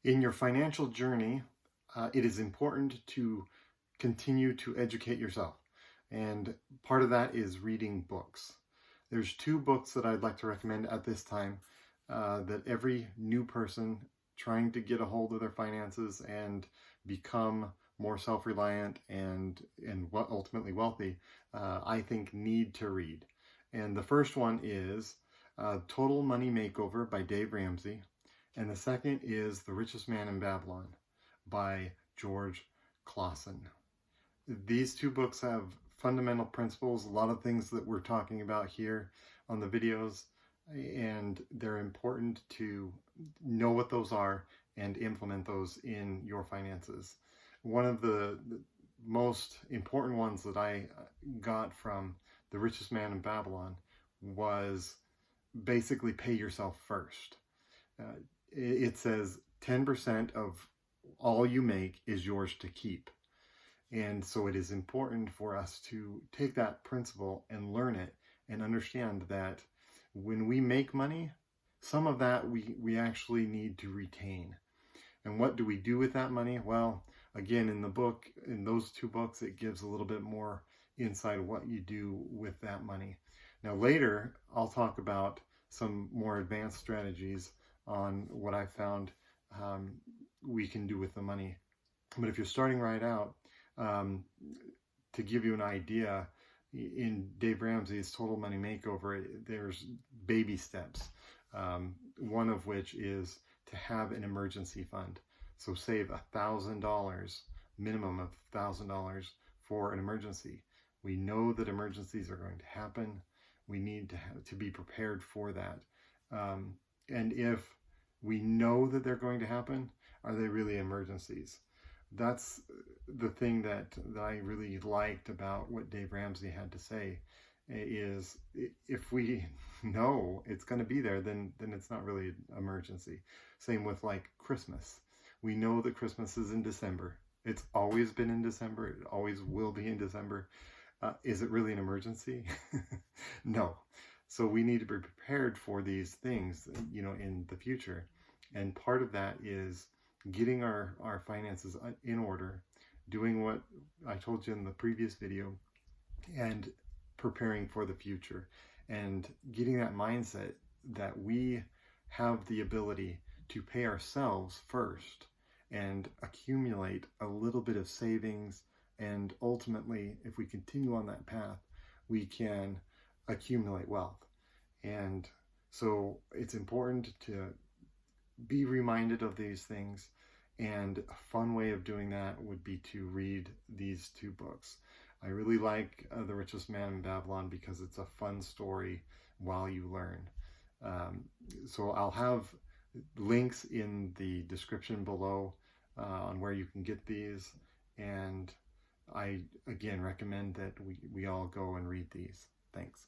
In your financial journey, it is important to continue to educate yourself. And part of that is reading books. There's two books that I'd like to recommend at this time that every new person trying to get a hold of their finances and become more self-reliant and ultimately wealthy, I think need to read. And the first one is Total Money Makeover by Dave Ramsey. And the second is The Richest Man in Babylon by George Clason. These two books have fundamental principles, a lot of things that we're talking about here on the videos, and they're important to know what those are and implement those in your finances. One of the most important ones that I got from The Richest Man in Babylon was basically pay yourself first. It says 10% of all you make is yours to keep. And so it is important for us to take that principle and learn it and understand that when we make money, some of that we actually need to retain. And what do we do with that money? Well, again, in those two books, it gives a little bit more insight of what you do with that money. Now later, I'll talk about some more advanced strategies on what I found we can do with the money. But if you're starting right out, to give you an idea, in Dave Ramsey's Total Money Makeover, there's baby steps, one of which is to have an emergency fund. So save $1,000, minimum of $1,000 for an emergency. We know that emergencies are going to happen. We need to be prepared for that. And if we know that they're going to happen, are they really emergencies? That's the thing that I really liked about what Dave Ramsey had to say, is if we know it's going to be there, then it's not really an emergency. Same with like Christmas. We know that Christmas is in December. It's always been in December. It always will be in December. Is it really an emergency? No. So we need to be prepared for these things, in the future. And part of that is getting our finances in order, doing what I told you in the previous video, and preparing for the future, and getting that mindset that we have the ability to pay ourselves first and accumulate a little bit of savings. And ultimately, if we continue on that path, we can accumulate wealth. And so it's important to be reminded of these things. And a fun way of doing that would be to read these two books. I really like The Richest Man in Babylon because it's a fun story while you learn. So I'll have links in the description below on where you can get these. And I, again, recommend that we all go and read these. Thanks.